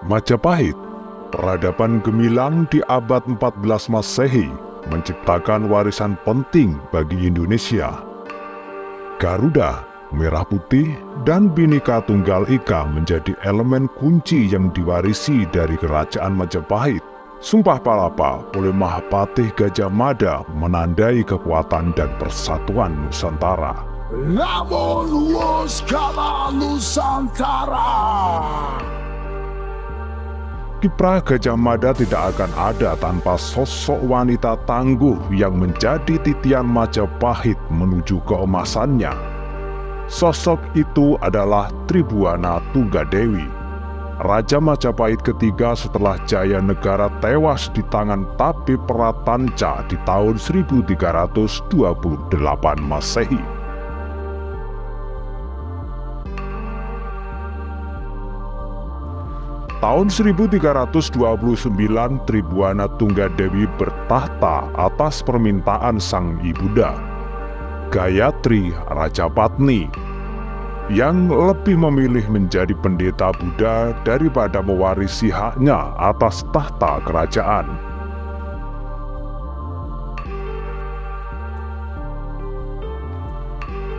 Majapahit, peradaban gemilang di abad 14 Masehi, menciptakan warisan penting bagi Indonesia. Garuda, Merah Putih, dan Bhinneka Tunggal Ika menjadi elemen kunci yang diwarisi dari Kerajaan Majapahit. Sumpah Palapa oleh Mahapatih Gajah Mada menandai kekuatan dan persatuan Nusantara. Namo Nuwuskala Nusantara. Kiprah Gajah Mada tidak akan ada tanpa sosok wanita tangguh yang menjadi titian Majapahit menuju keemasannya. Sosok itu adalah Tribuana Tunggadewi, Raja Majapahit ketiga setelah Jaya Negara tewas di tangan Tabib Pratanca di tahun 1328 Masehi. Tahun 1329 Tribuana Tunggadewi bertahta atas permintaan sang ibunda, Gayatri Rajapatni, yang lebih memilih menjadi pendeta Buddha daripada mewarisi haknya atas tahta kerajaan.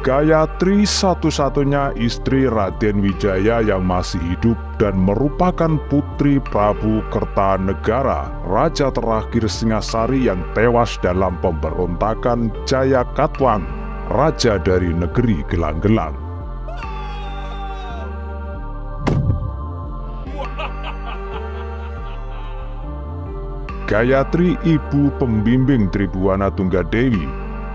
Gayatri satu-satunya istri Raden Wijaya yang masih hidup dan merupakan putri Prabu Kertanegara, raja terakhir Singasari yang tewas dalam pemberontakan Jayakatwang, raja dari negeri Gelang-Gelang. Gayatri ibu pembimbing Tribuana Tunggadewi.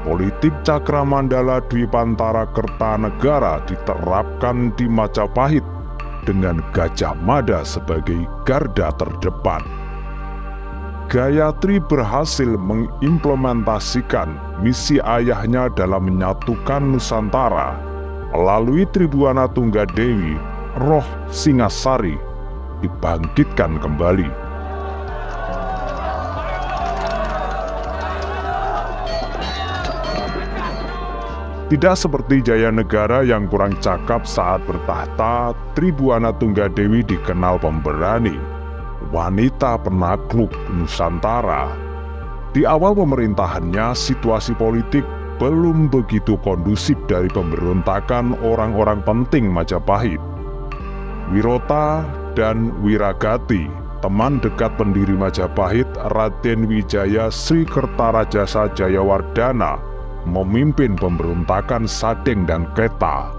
Politik Cakramandala Dwipantara Kertanegara diterapkan di Majapahit dengan Gajah Mada sebagai garda terdepan. Gayatri berhasil mengimplementasikan misi ayahnya dalam menyatukan Nusantara. Melalui Tribuana Tunggadewi, roh Singasari dibangkitkan kembali. Tidak seperti Jaya Negara yang kurang cakap saat bertahta, Tribuana Tunggadewi dikenal pemberani, wanita penakluk Nusantara. Di awal pemerintahannya, situasi politik belum begitu kondusif dari pemberontakan orang-orang penting Majapahit. Wirota dan Wiragati, teman dekat pendiri Majapahit, Raden Wijaya Sri Kertarajasa Jayawardana, memimpin pemberontakan Sadeng dan Keta.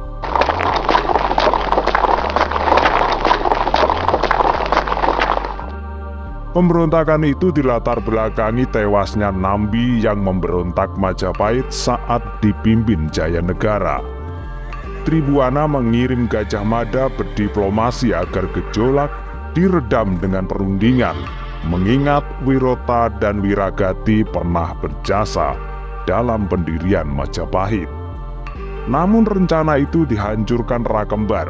Pemberontakan itu dilatar belakangi tewasnya Nambi yang memberontak Majapahit saat dipimpin Jaya Negara. Tribuana mengirim Gajah Mada berdiplomasi agar gejolak diredam dengan perundingan, mengingat Wirota dan Wiragati pernah berjasa dalam pendirian Majapahit. Namun rencana itu dihancurkan Rakembar,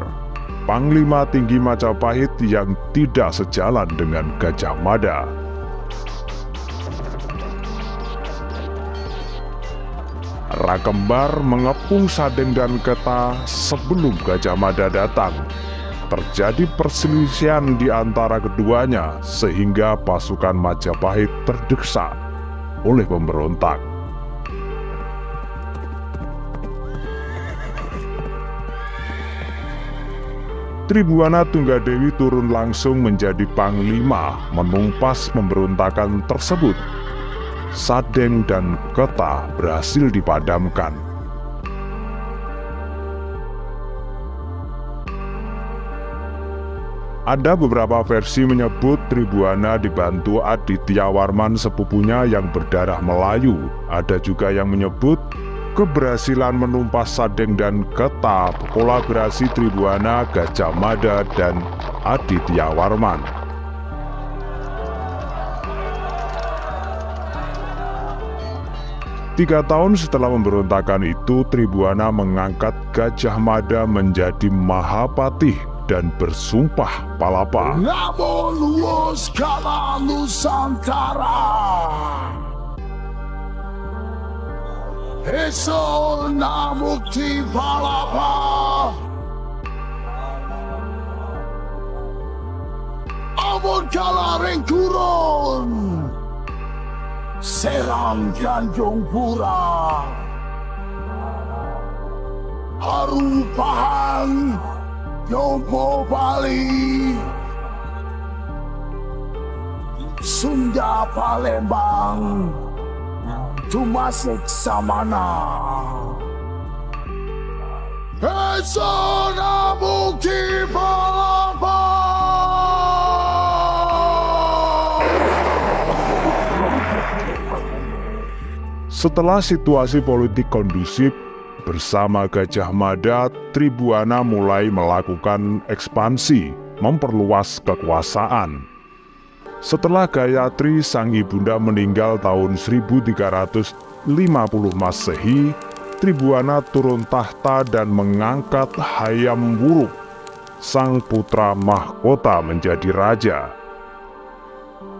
Panglima tinggi Majapahit yang tidak sejalan dengan Gajah Mada. Rakembar mengepung Sadeng dan Keta sebelum Gajah Mada datang. Terjadi perselisihan di antara keduanya sehingga pasukan Majapahit terdesak oleh pemberontak. Tribuana Tunggadewi turun langsung menjadi panglima menumpas pemberontakan tersebut. Sadeng dan Keta berhasil dipadamkan. Ada beberapa versi menyebut Tribuana dibantu Aditya Warman sepupunya yang berdarah Melayu. Ada juga yang menyebut keberhasilan menumpas Sadeng dan Keta kolaborasi Tribuana, Gajah Mada, dan Aditya Warman. Tiga tahun setelah pemberontakan itu, Tribuana mengangkat Gajah Mada menjadi Mahapatih dan bersumpah palapa. Namo Nuwuskala Nusantara. Eso Namukti Palapa. kalaring gurun, serang Tanjung Pura, Harupahan Yombo Bali, Sunda Palembang, Tumasik Samana, Esona Bukti Palembang. Setelah situasi politik kondusif, bersama Gajah Mada, Tribuana mulai melakukan ekspansi, memperluas kekuasaan. Setelah Gayatri sang ibunda meninggal tahun 1350 Masehi, Tribuana turun tahta dan mengangkat Hayam Wuruk, sang putra mahkota, menjadi raja.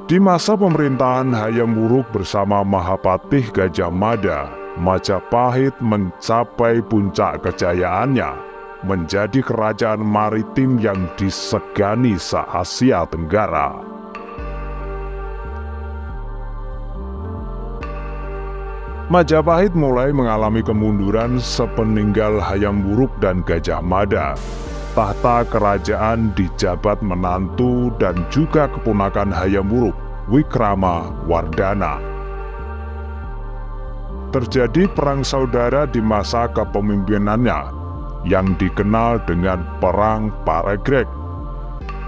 Di masa pemerintahan Hayam Wuruk bersama Mahapatih Gajah Mada, Majapahit mencapai puncak kejayaannya, menjadi kerajaan maritim yang disegani se-Asia Tenggara. Majapahit mulai mengalami kemunduran sepeninggal Hayam Wuruk dan Gajah Mada. Tahta kerajaan dijabat menantu dan juga keponakan Hayam Wuruk, Wikrama Wardana. Terjadi perang saudara di masa kepemimpinannya yang dikenal dengan Perang Paregreg.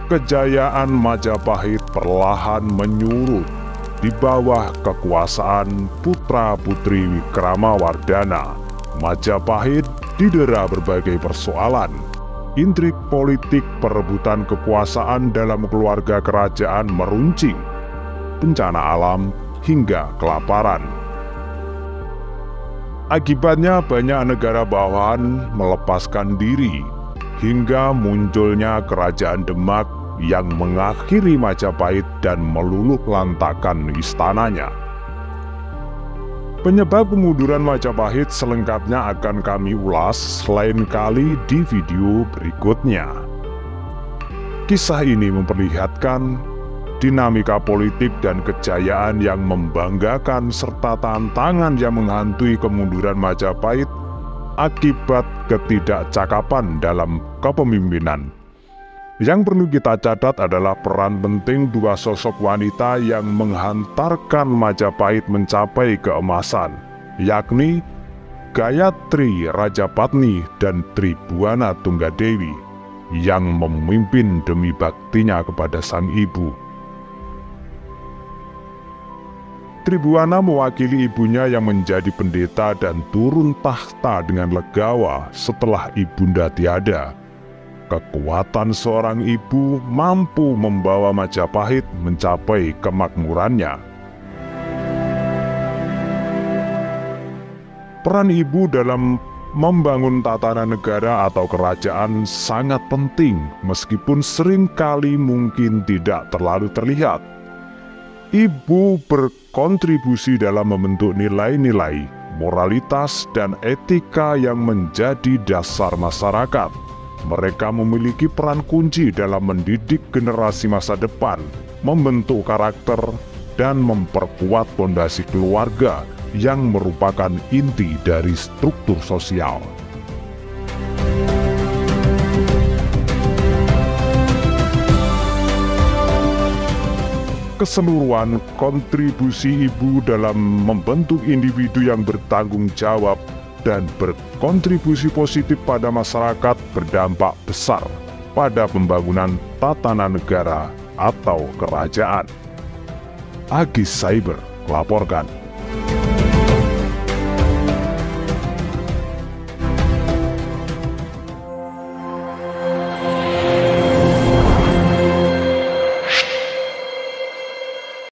Kejayaan Majapahit perlahan menyurut di bawah kekuasaan putra-putri Wikrama Wardana. Majapahit didera berbagai persoalan. Intrik politik, perebutan kekuasaan dalam keluarga kerajaan meruncing, bencana alam, hingga kelaparan. Akibatnya banyak negara bawahan melepaskan diri, hingga munculnya kerajaan Demak yang mengakhiri Majapahit dan meluluh lantakkan istananya. Penyebab kemunduran Majapahit selengkapnya akan kami ulas lain kali di video berikutnya. Kisah ini memperlihatkan dinamika politik dan kejayaan yang membanggakan serta tantangan yang menghantui kemunduran Majapahit akibat ketidakcakapan dalam kepemimpinan. Yang perlu kita catat adalah peran penting dua sosok wanita yang menghantarkan Majapahit mencapai keemasan, yakni Gayatri Rajapatni dan Tribuana Tunggadewi, yang memimpin demi baktinya kepada sang ibu. Tribuana mewakili ibunya yang menjadi pendeta dan turun tahta dengan legawa setelah ibunda tiada. Kekuatan seorang ibu mampu membawa Majapahit mencapai kemakmurannya. Peran ibu dalam membangun tatanan negara atau kerajaan sangat penting, meskipun seringkali mungkin tidak terlalu terlihat. Ibu berkontribusi dalam membentuk nilai-nilai, moralitas, dan etika yang menjadi dasar masyarakat. Mereka memiliki peran kunci dalam mendidik generasi masa depan, membentuk karakter, dan memperkuat fondasi keluarga yang merupakan inti dari struktur sosial. Keseluruhan kontribusi ibu dalam membentuk individu yang bertanggung jawab dan berkontribusi positif pada masyarakat berdampak besar pada pembangunan tatanan negara atau kerajaan. Agis Cyber melaporkan.